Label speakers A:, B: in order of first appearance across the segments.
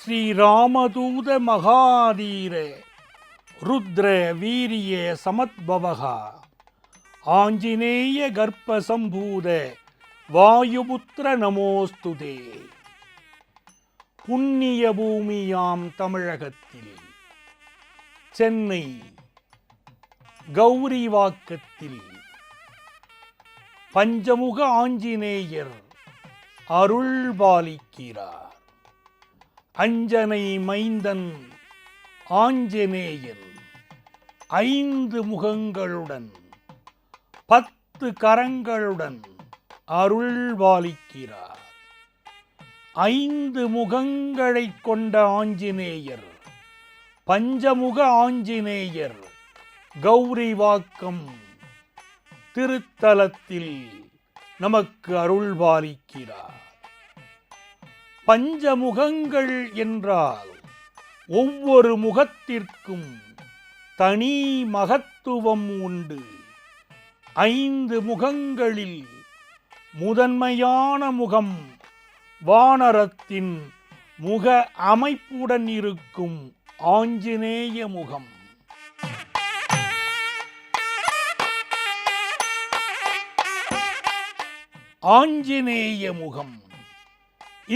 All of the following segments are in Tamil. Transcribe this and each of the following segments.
A: ஸ்ரீராமதூத மகாதீர ருத்ர வீரிய சமத்பவகா ஆஞ்சநேய கர்ப்ப சம்பூத வாயுபுத்திர நமோஸ்துதே. புண்ணிய பூமியாம் தமிழகத்தில் சென்னை கௌரிவாக்கத்தில் பஞ்சமுக ஆஞ்சநேயர் அருள்பாலிக்கிறார். அஞ்சனை மைந்தன் ஆஞ்சநேயன் 5 முகங்களுடன் 10 கரங்களுடன் அருள்பாலிக்கிறார். 5 முகங்களைக் கொண்ட ஆஞ்சநேயர் பஞ்சமுக ஆஞ்சநேயர் கௌரிவாக்கம் திருத்தலத்தில் நமக்கு அருள்பாலிக்கிறார். பஞ்சமுகங்கள் என்றால் ஒவ்வொரு முகத்திற்கும் தனி மகத்துவம் உண்டு. 5 முகங்களில் முதன்மையான முகம் வானரத்தின் முக அமைப்புடன் இருக்கும் ஆஞ்சநேய முகம். ஆஞ்சநேய முகம்.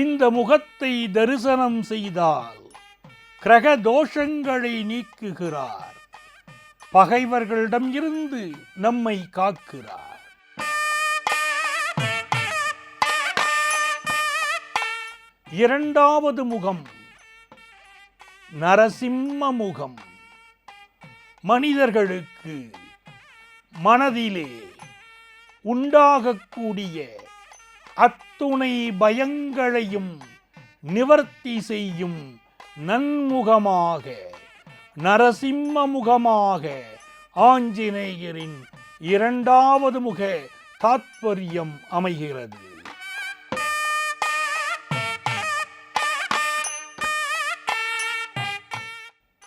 A: இந்த முகத்தை தரிசனம் செய்தால் கிரக தோஷங்களை நீக்குகிறார். பகைவர்களிடம் இருந்து நம்மை காக்கிறார். இரண்டாவது முகம் நரசிம்ம முகம். மனிதர்களுக்கு மனதிலே உண்டாகக்கூடிய அத்துணை பயங்களையும் நிவர்த்தி செய்யும் நன்முகமாக நரசிம்ம முகமாக ஆஞ்சநேயரின் இரண்டாவது முக தாத்பரியம் அமைகிறது.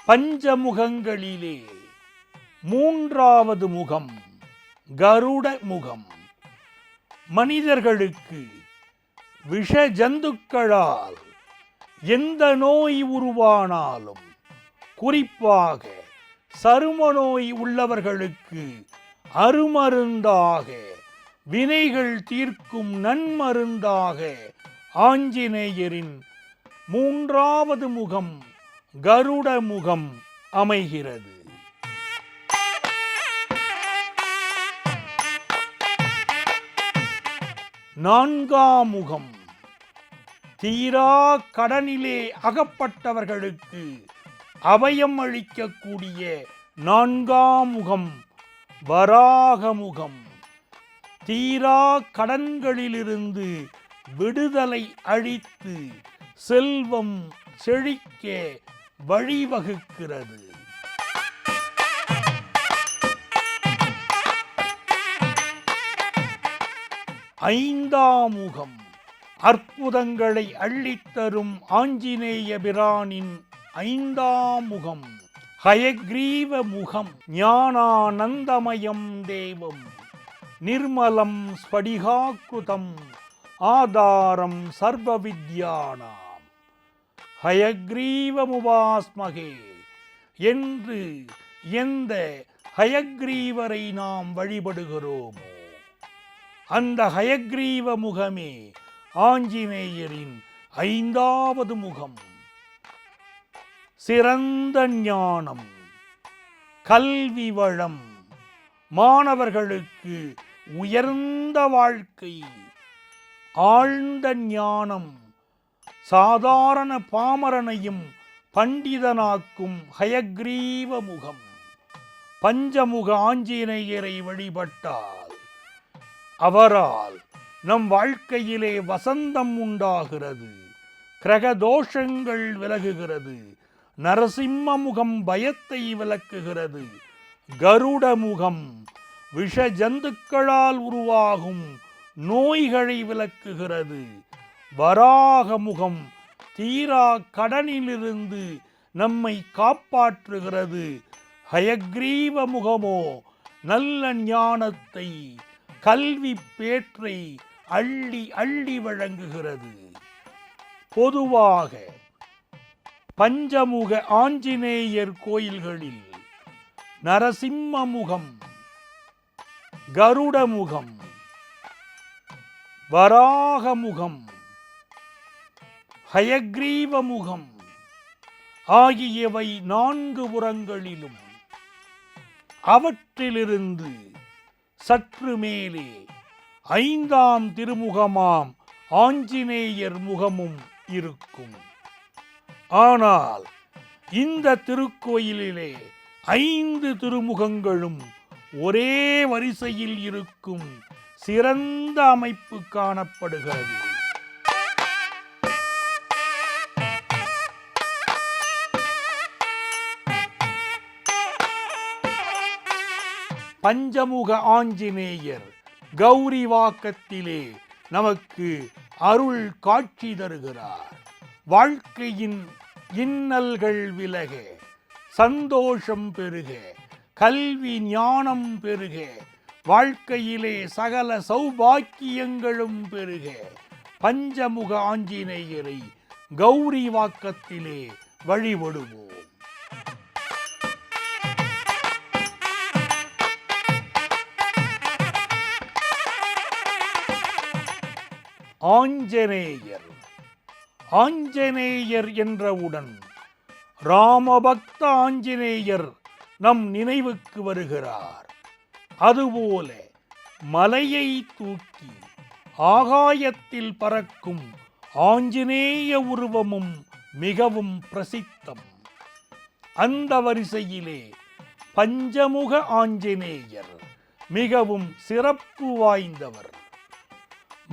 A: பஞ்சமுகங்களிலே 3வது முகம் கருட முகம். மனிதர்களுக்கு விஷ ஜந்துக்களால் எந்த நோய் உருவானாலும், குறிப்பாக சரும நோய் உள்ளவர்களுக்கு அருமருந்தாக, வினைகள் தீர்க்கும் நன்மருந்தாக ஆஞ்சநேயரின் 3வது முகம் கருட முகம் அமைகிறது. 4ஆம் முகம் தீரா கடனிலே அகப்பட்டவர்களுக்கு அபயம் அளிக்கக்கூடிய 4ஆம் முகம் வராக முகம். தீரா கடன்களிலிருந்து விடுதலை அளித்து செல்வம் செழிக்க வழிவகுக்கிறது. 5ஆம் முகம் அற்புதங்களை அள்ளித்தரும் ஆஞ்சநேய பிரானின் 5ஆம் முகம் ஹயக்ரீவ முகம். ஞானானந்தமயம் தேவம் நிர்மலம் ஸ்படிகாக்ருதம் ஆதாரம் சர்வ வித்யானாம் ஹயக்ரீவமுபாஸ்மகே என்று எந்த ஹயக்ரீவரை நாம் வழிபடுகிறோமோ அந்த ஹயக்ரீவ முகமே ஆஞ்சநேயரின் 5வது முகம். சிறந்த ஞானம், கல்வி வளம், மாணவர்களுக்கு உயர்ந்த வாழ்க்கை, ஆழ்ந்த ஞானம், சாதாரண பாமரனையும் பண்டிதனாக்கும் ஹயக்ரீவ முகம். பஞ்சமுக ஆஞ்சநேயரை வழிபட்டால் அவரால் நம் வாழ்க்கையிலே வசந்தம் உண்டாகிறது, கிரகதோஷங்கள் விலகுகிறது. நரசிம்ம முகம் பயத்தை விலக்குகிறது. கருட முகம் விஷ ஜந்துக்களால் உருவாகும் நோய்களை விலக்குகிறது. வராக முகம் தீரா கடனிலிருந்து நம்மை காப்பாற்றுகிறது. ஹயக்ரீவ முகமோ நல்ல ஞானத்தை, கல்வி பேற்றை அள்ளி அள்ளி வழங்குகிறது. பொதுவாக பஞ்சமுக ஆஞ்சநேயர் கோயில்களில் நரசிம்ம முகம், கருட முகம், வராக முகம், ஹயக்ரீவ முகம் ஆகியவை 4 புறங்களிலும், அவற்றிலிருந்து சற்று மேலே 5ஆம் திருமுகமாம் ஆஞ்சநேயர் முகமும் இருக்கும். ஆனால் இந்த திருக்கோயிலிலே 5 திருமுகங்களும் ஒரே வரிசையில் இருக்கும் சிறந்த அமைப்பு காணப்படுகிறது. பஞ்சமுக ஆஞ்சநேயர் கௌரிவாக்கத்திலே நமக்கு அருள் காட்சி தருகிறார். வாழ்க்கையின் இன்னல்கள் விலக, சந்தோஷம் பெருக, கல்வி ஞானம் பெருக, வாழ்க்கையிலே சகல சௌபாக்கியங்களும் பெருக பஞ்சமுக ஆஞ்சநேயரை கௌரிவாக்கத்திலே வழிபடுவோம். ஆஞ்சநேயர். ஆஞ்சநேயர் என்றவுடன் ராமபக்த ஆஞ்சநேயர் நம் நினைவுக்கு வருகிறார். அதுபோல மலையை தூக்கி ஆகாயத்தில் பறக்கும் ஆஞ்சநேய உருவமும் மிகவும் பிரசித்தம். அந்த வரிசையிலே பஞ்சமுக ஆஞ்சநேயர் மிகவும் சிறப்பு வாய்ந்தவர்.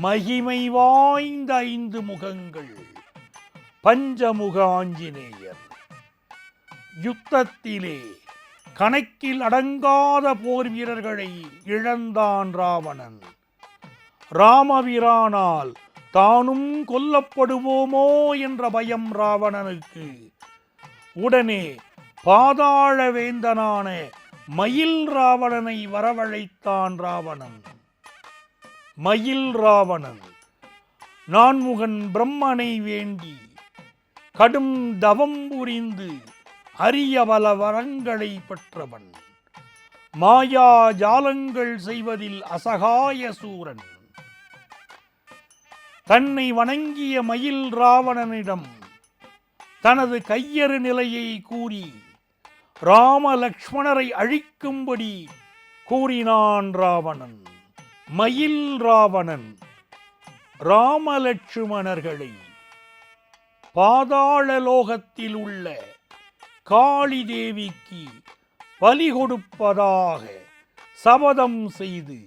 A: மகிமை வாய்ந்த 5 முகங்கள் பஞ்சமுக ஆஞ்சநேயர். யுத்தத்திலே கணக்கில் அடங்காத போர் வீரர்களை இழந்தான் ராவணன். ராமபிரானால் தானும் கொல்லப்படுவோமோ என்ற பயம் ராவணனுக்கு. உடனே பாதாள வேந்தனான மயில் ராவணனை வரவழைத்தான் ராவணன். மயில் ராவணன் நான்முகன் பிரம்மனை வேண்டி கடும் தவம் புரிந்து அரிய பல வரங்களை பெற்றவன். மாயா ஜாலங்கள் செய்வதில் அசகாய சூரன். தன்னை வணங்கிய மயில் ராவணனிடம் தனது கையறு நிலையை கூறி ராம லக்ஷ்மணரை அழிக்கும்படி கூறினான் ராவணன். மயில் ராவணன் ராமலட்சுமணர்களை பாதாள லோகத்தில் உள்ள காளி தேவிக்கு பலி கொடுப்பதாக சபதம் செய்து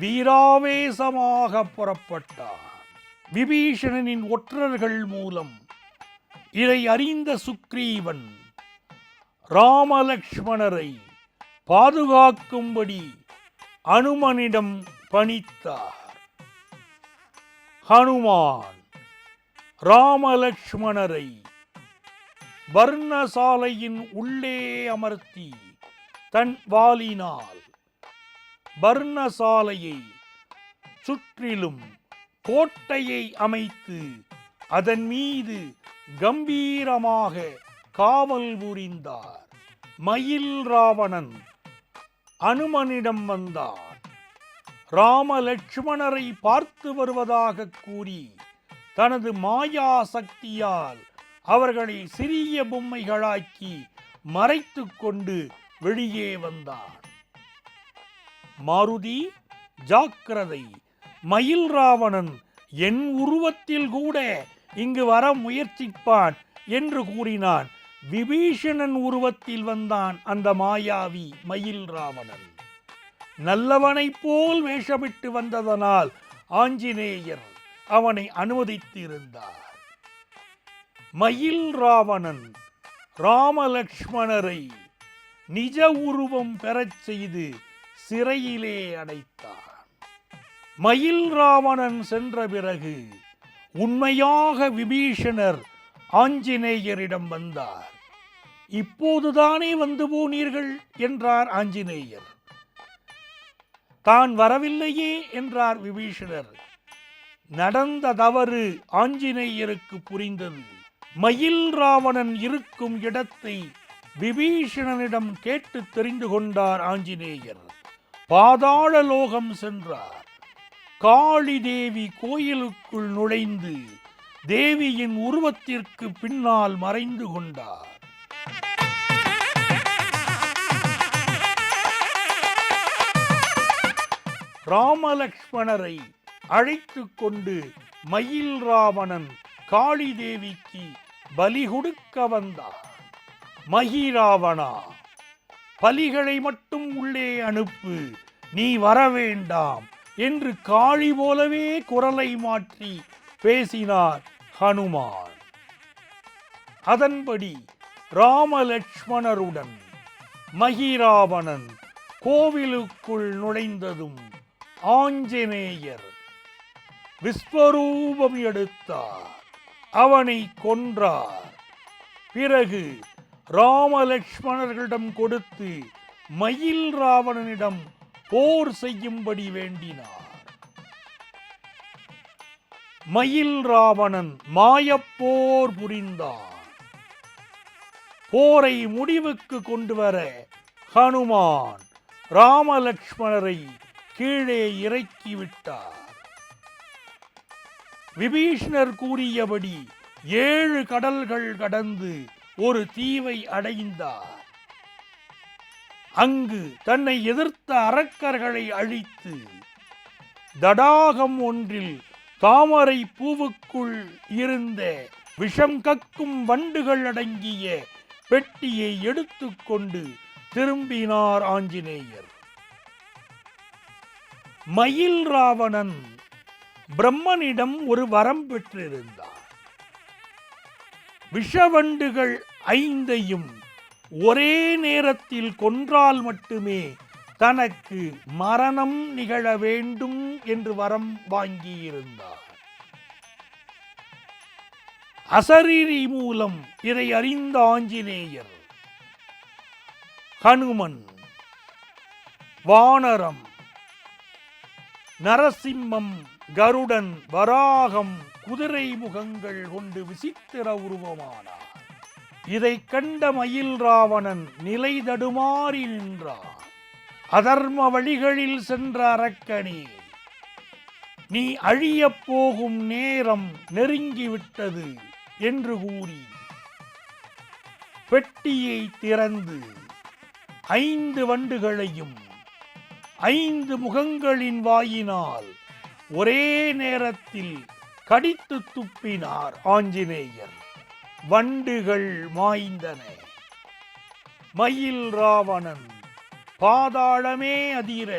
A: வீராவேசமாக புறப்பட்டார். விபீஷணனின் ஒற்றர்கள் மூலம் இதை அறிந்த சுக்ரீவன் ராமலக்ஷ்மணரை பாதுகாக்கும்படி அனுமனிடம் பணித்தார். ஹனுமான் ராமலக்ஷ்மணரை பர்ணசாலையின் உள்ளே அமர்த்தி தன் வாளினால் பர்ணசாலையை சுற்றிலும் கோட்டையை அமைத்து அதன் மீது கம்பீரமாக காவல் புரிந்தார். மயில் ராவணன் அனுமனிடம் வந்தான். ராமலட்சுமணரை பார்த்து வருவதாக கூறி தனது மாயா சக்தியால் அவர்களை சிறிய பொம்மைகளாக்கி மறைத்து கொண்டு வெளியே வந்தான். மாருதி ஜாக்கிரதை, மயில் ராவணன் என் உருவத்தில் கூட இங்கு வர முயற்சிப்பான் என்று கூறினான். விபீஷணன் உருவத்தில் வந்தான் அந்த மாயாவி மயில் ராவணன். நல்லவனைப் போல் வேஷமிட்டு வந்ததனால் ஆஞ்சநேயர் அவனை அனுமதித்திருந்தார். மயில் ராவணன் ராமலக்ஷ்மணரை நிஜ உருவம் பெறச் செய்து சிறையிலே அடைத்தான். மயில் ராவணன் சென்ற பிறகு உண்மையாக விபீஷணர் ஆஞ்சநேயரிடம் வந்தார். இப்போதுதானே வந்து போனீர்கள் என்றார் ஆஞ்சநேயர். தான் வரவில்லையே என்றார் விபீஷணர். நடந்த தவறு ஆஞ்சநேயருக்கு புரிந்தது. மயில் ராவணன் இருக்கும் இடத்தை விபீஷணனிடம் கேட்டு தெரிந்து கொண்டார் ஆஞ்சநேயர். பாதாள லோகம் சென்றார். காளி தேவி கோயிலுக்குள் நுழைந்து தேவியின் உருவத்திற்கு பின்னால் மறைந்து கொண்டார். ராமலக்ஷ்மணரை அழைத்து கொண்டு மயில் ராவணன் காளி தேவிக்கு பலி கொடுக்க வந்தார். மகிராவணா, பலிகளை மட்டும் உள்ளே அனுப்பு, நீ வரவேண்டாம் என்று காளி போலவே குரலை மாற்றி பேசினார் ஹனுமான். அதன்படி ராமலக்ஷ்மணருடன் மகிராவணன் கோவிலுக்குள் நுழைந்ததும் ஆஞ்சநேயர் விஸ்வரூபம் எடுத்தார். அவனை கொன்றார். பிறகு ராமலக்ஷ்மணர்களிடம் கொடுத்து மயில் ராவணனிடம் போர் செய்யும்படி வேண்டினார். மயில் ராவணன் மாயப்போர் புரிந்தான். போரை முடிவுக்கு கொண்டு வர ஹனுமான் ராமலக்ஷ்மணரை கீழே இறக்கிவிட்டார். விபீஷணர் கூறியபடி 7 கடல்கள் கடந்து ஒரு தீவை அடைந்தார். அங்கு தன்னை எதிர்த்த அரக்கர்களை அழித்து தடாகம் ஒன்றில் தாமரை பூவுக்குள் இருந்த விஷம் கக்கும் வண்டுகள் அடங்கிய பெட்டியை எடுத்துக்கொண்டு திரும்பினார் ஆஞ்சநேயர். மயில் ராவணன் பிரம்மனிடம் ஒரு வரம் பெற்றிருந்தார். விஷவண்டுகள் 5ஐயும் ஒரே நேரத்தில் கொன்றால் மட்டுமே தனக்கு மரணம் நிகழ வேண்டும் என்று வரம் வாங்கியிருந்தார். அசரீரி மூலம் இதை அறிந்த ஆஞ்சநேயர் ஹனுமன் வானரம், நரசிம்மம், கருடன், வராகம், குதிரை முகங்கள் கொண்டு விசித்திர உருவமானார். இதை கண்ட மயில் ராவணன் நிலை தடுமாறி நின்றார். அதர்ம வழிகளில் சென்ற அரக்கனே, நீ அழியப் போகும் நேரம் நெருங்கிவிட்டது என்று கூறி பெட்டியை திறந்து 5 வண்டுகளையும் 5 முகங்களின் வாயினால் ஒரே நேரத்தில் கடித்து துப்பினார் ஆஞ்சநேயர். வண்டுகள் மாய்ந்தன. மயில் ராவணன் பாதாளமே அதிர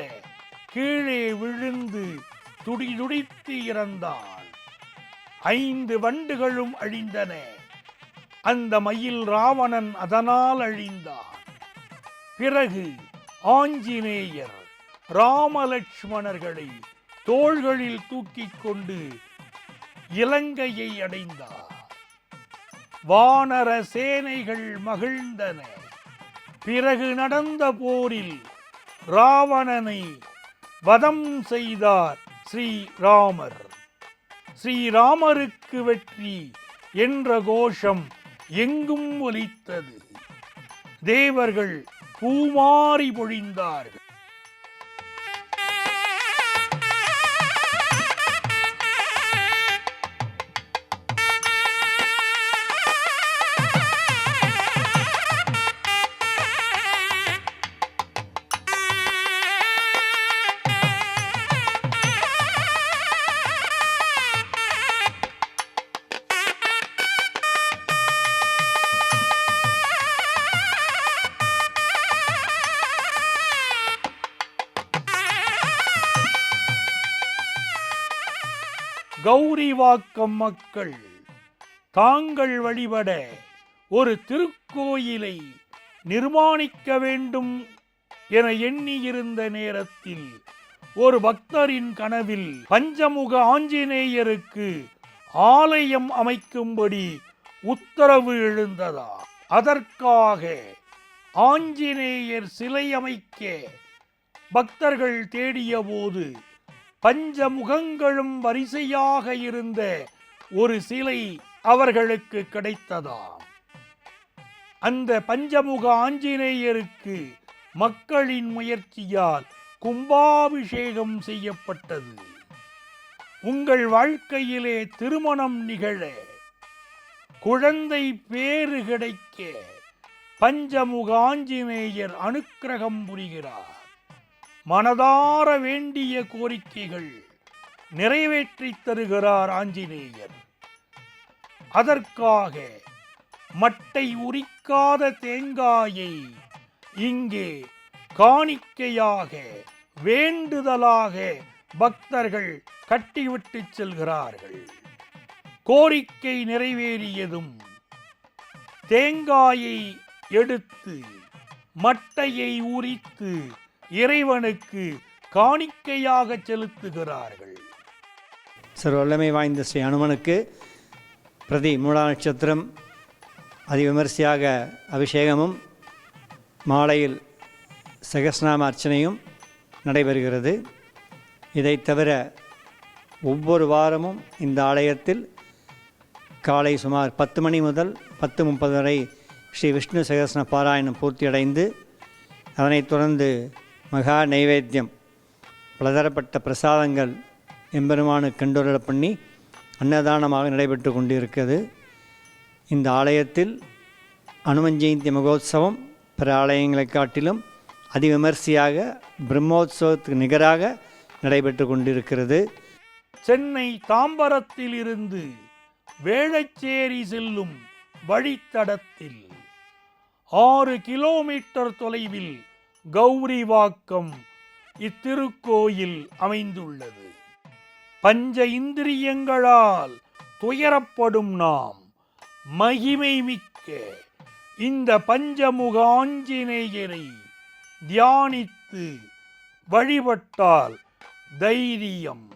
A: கீழே விழுந்து துடிதுடித்து இறந்தான். 5 வண்டுகளும் அழிந்தன. அந்த மயில் ராவணன் அதனால் அழிந்தான். பிறகு ஆஞ்சநேயர் ராமலக்ஷ்மணர்களை தோள்களில் தூக்கிக் கொண்டு இலங்கையை அடைந்தார். வானர சேனைகள் மகிழ்ந்தன. பிறகு நடந்த போரில் ராவணனை வதம் செய்தார் ஸ்ரீராமர். ஸ்ரீராமருக்கு வெற்றி என்ற கோஷம் எங்கும் ஒலித்தது. தேவர்கள் பூமாரி பொழிந்தார்கள். கௌரிவாக்கம் மக்கள் தாங்கள் வழிபட ஒரு திருக்கோயிலை நிர்மாணிக்க வேண்டும் என எண்ணியிருந்த நேரத்தில் ஒரு பக்தரின் கனவில் பஞ்சமுக ஆஞ்சநேயருக்கு ஆலயம் அமைக்கும்படி உத்தரவு எழுந்ததா. அதற்காக ஆஞ்சநேயர் சிலை அமைக்க பக்தர்கள் தேடிய போது பஞ்சமுகங்களும் வரிசையாக இருந்த ஒரு சிலை அவர்களுக்கு கிடைத்ததாம். அந்த பஞ்சமுக ஆஞ்சநேயருக்கு மக்களின் முயற்சியால் கும்பாபிஷேகம் செய்யப்பட்டது. உங்கள் வாழ்க்கையிலே திருமணம் நிகழ, குழந்தை பேறு கிடைக்க பஞ்சமுக ஆஞ்சநேயர் அனுக்கிரகம் புரிகிறார். மனதார வேண்டிய கோரிக்கைகள் நிறைவேற்றி தருகிறார் ஆஞ்சநேயர். அதற்காக மட்டை உரிக்காத தேங்காயை இங்கே காணிக்கையாக வேண்டுதலாக பக்தர்கள் கட்டிவிட்டு செல்கிறார்கள். கோரிக்கை நிறைவேறியதும் தேங்காயை எடுத்து மட்டையை உரித்து இறைவனுக்கு காணிக்கையாக செலுத்துகிறார்கள்.
B: சர்வல்லமை வாய்ந்த ஸ்ரீ அனுமனுக்கு பிரதி மூலா நட்சத்திரம் அதிவிமரிசையாக அபிஷேகமும் மாலையில் சகஸ்நாம அர்ச்சனையும் நடைபெறுகிறது. இதைத் தவிர ஒவ்வொரு வாரமும் இந்த ஆலயத்தில் காலை சுமார் 10 மணி முதல் 10:30 வரை ஸ்ரீ விஷ்ணு சகஸ்ர பாராயணம் பூர்த்தியடைந்து அதனைத் தொடர்ந்து மகா நைவேத்தியம் பலதரப்பட்ட பிரசாதங்கள் எம்பெருமானுக்கு கண்டுரள பண்ணி அன்னதானமாக நடைபெற்று கொண்டிருக்கிறது. இந்த ஆலயத்தில் அனுமன் ஜெயந்தி மகோத்சவம் பிற ஆலயங்களை காட்டிலும் அதிவிமரிசையாக பிரம்மோத்சவத்துக்கு நிகராக நடைபெற்று கொண்டிருக்கிறது.
A: சென்னை தாம்பரத்தில் இருந்து வேளச்சேரி செல்லும் வழித்தடத்தில் 6 கிலோமீட்டர் தொலைவில் கௌரிவாக்கம் இத்திருக்கோயில் அமைந்துள்ளது. பஞ்ச இந்திரியங்களால் துயரப்படும் நாம் மகிமை மிக்க இந்த பஞ்சமுக ஆஞ்சநேயரை தியானித்து வழிபட்டால் தைரியம்,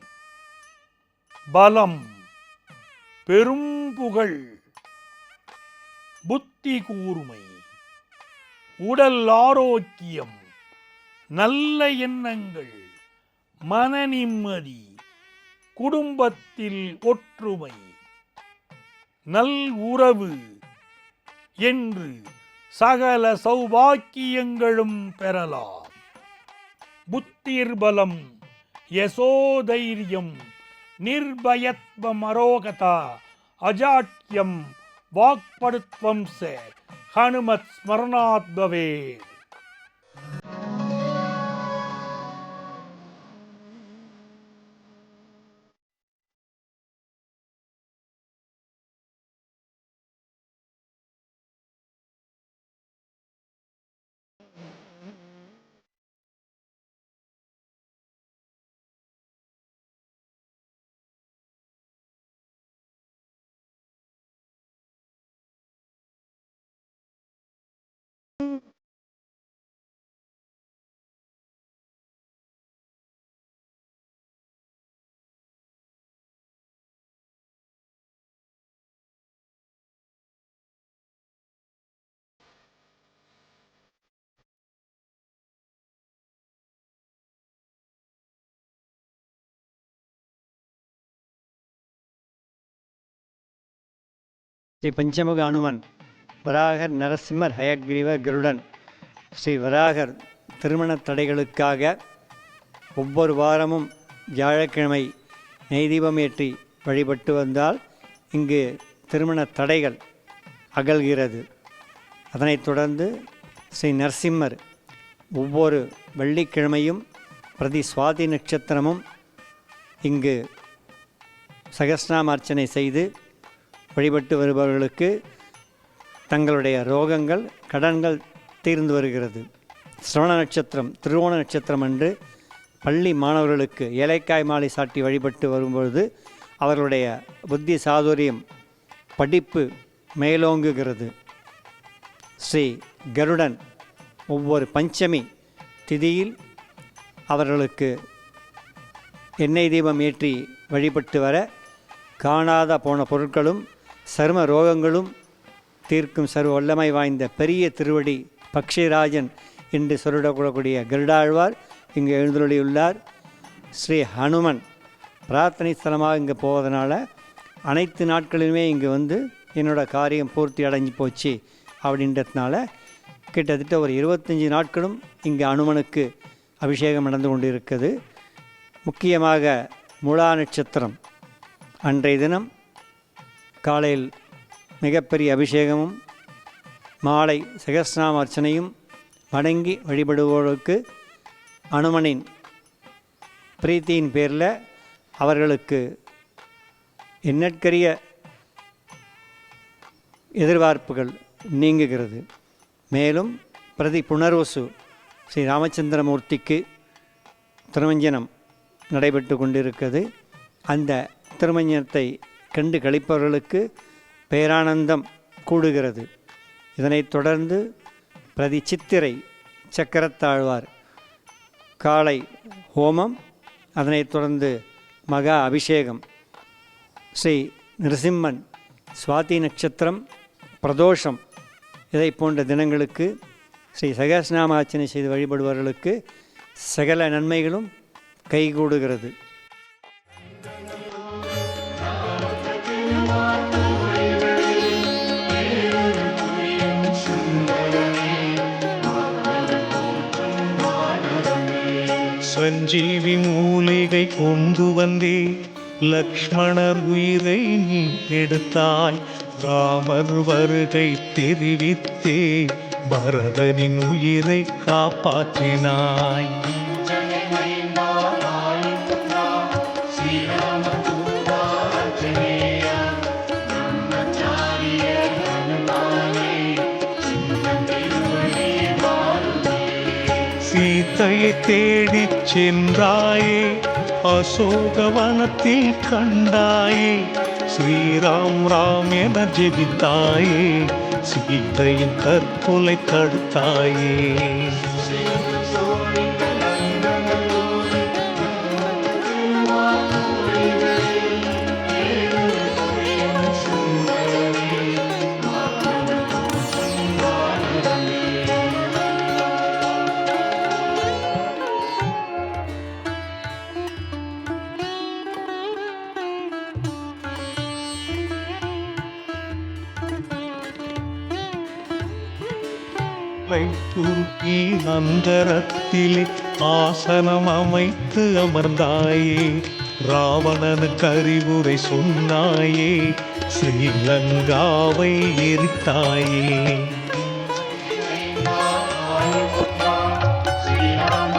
A: பலம், பெரும் புகழ், புத்தி கூர்மை, உடல் ஆரோக்கியம், நல்ல எண்ணங்கள், மன நிம்மதி, குடும்பத்தில் ஒற்றுமை, நல் உறவு என்று சகல சௌபாக்கியங்களும் பெறலாம். புத்திர்பலம், யசோதைரியம், நிர்பயத்வம், அரோகதா, அஜாட்யம், வாக்படுத்வம் ச ஹனுமத் ஸ்மரணாத் பவேத்.
B: ஸ்ரீ பஞ்சமுக அனுமன், வராகர், நரசிம்மர், ஹயக்ரீவர், கருடன். ஸ்ரீ வராகர் திருமண தடைகளுக்காக ஒவ்வொரு வாரமும் வியாழக்கிழமை நெய்தீபம் ஏற்றி வழிபட்டு வந்தால் இங்கு திருமண தடைகள் அகல்கிறது. அதனைத் தொடர்ந்து ஸ்ரீ நரசிம்மர் ஒவ்வொரு வெள்ளிக்கிழமையும் பிரதி சுவாதி நட்சத்திரமும் இங்கு சகஸ்நாம அர்ச்சனை செய்து வழிபட்டு வருபவர்களுக்கு தங்களுடைய ரோகங்கள், கடன்கள் தீர்ந்து வருகிறது. சிரவண நட்சத்திரம், திருவோண நட்சத்திரம் அன்று பள்ளி மாணவர்களுக்கு ஏலைக்காய் மாலை சாட்டி வழிபட்டு வரும்பொழுது அவர்களுடைய புத்தி சாதுரியம், படிப்பு மேலோங்குகிறது. ஸ்ரீ கருடன் ஒவ்வொரு பஞ்சமி திதியில் அவர்களுக்கு எண்ணெய் தீபம் ஏற்றி வழிபட்டு வர காணாத போன பொருட்களும் சர்ம ரோகங்களும் தீர்க்கும் சர்வ வல்லமை வாய்ந்த பெரிய திருவடி பக்ஷிராஜன் என்று சொல்லிடக்கூடக்கூடிய கருடாழ்வார் இங்கு எழுந்தருளியுள்ளார். ஸ்ரீ ஹனுமன் பிரார்த்தனை ஸ்தலமாக இங்கே போவதனால அனைத்து நாட்களுமே இங்கே வந்து என்னோடய காரியம் பூர்த்தி அடைஞ்சு போச்சு அப்படின்றதுனால கிட்டத்தட்ட ஒரு 25 நாட்களும் இங்கே அனுமனுக்கு அபிஷேகம் நடந்து கொண்டு இருக்குது. முக்கியமாக முலா நட்சத்திரம் அன்றைய தினம் காலையில் மிகப்பெரிய அபிஷேகமும் மாலை சகஸ்ரநாம அர்ச்சனையும் வணங்கி வழிபடுவோருக்கு அனுமனின் பிரீத்தியின் பேரில் அவர்களுக்கு எண்ணற்கரிய எதிர்பார்ப்புகள் நீங்குகிறது. மேலும் பிரதி புனர்வசு ஸ்ரீ ராமச்சந்திரமூர்த்திக்கு திருமஞ்சனம் நடைபெற்று கொண்டிருக்கிறது. அந்த திருமஞ்சனத்தை கண்டு களிப்பவர்களுக்கு பேரானந்தம் கூடுகிறது. இதனைத் தொடர்ந்து பிரதி சித்திரை சக்கரத்தாழ்வார் காலை ஹோமம், அதனைத் தொடர்ந்து மகா அபிஷேகம், ஸ்ரீ நிருசிம்மன் சுவாதி நட்சத்திரம் பிரதோஷம் இதை போன்ற தினங்களுக்கு ஸ்ரீ சகஸ்ரநாம அர்ச்சனை செய்து வழிபடுபவர்களுக்கு சகல நன்மைகளும் கைகூடுகிறது.
C: சஞ்சீவி மூலிகை கொண்டு வந்தே லக்ஷ்மணர் உயிரை நீ எடுத்தாய். ராமர் வருகை தெரிவித்தே பரதனின் உயிரை காப்பாற்றினாய். சீதையை தேடிச் சென்றாயே, அசோகவனத்தில் கண்டாயே. ஸ்ரீராம் ராம் என ஜெபித்தாயே, சீதையின் தற்கொலை தடுத்தாயே. துருக்கி அந்தரத்திலே ஆசனம் அமைத்து அமர்ந்தாயே. ராவணனுக்கு அறிவுரை சொன்னாயே, ஸ்ரீலங்காவை எரித்தாயே.
D: ஸ்ரீராம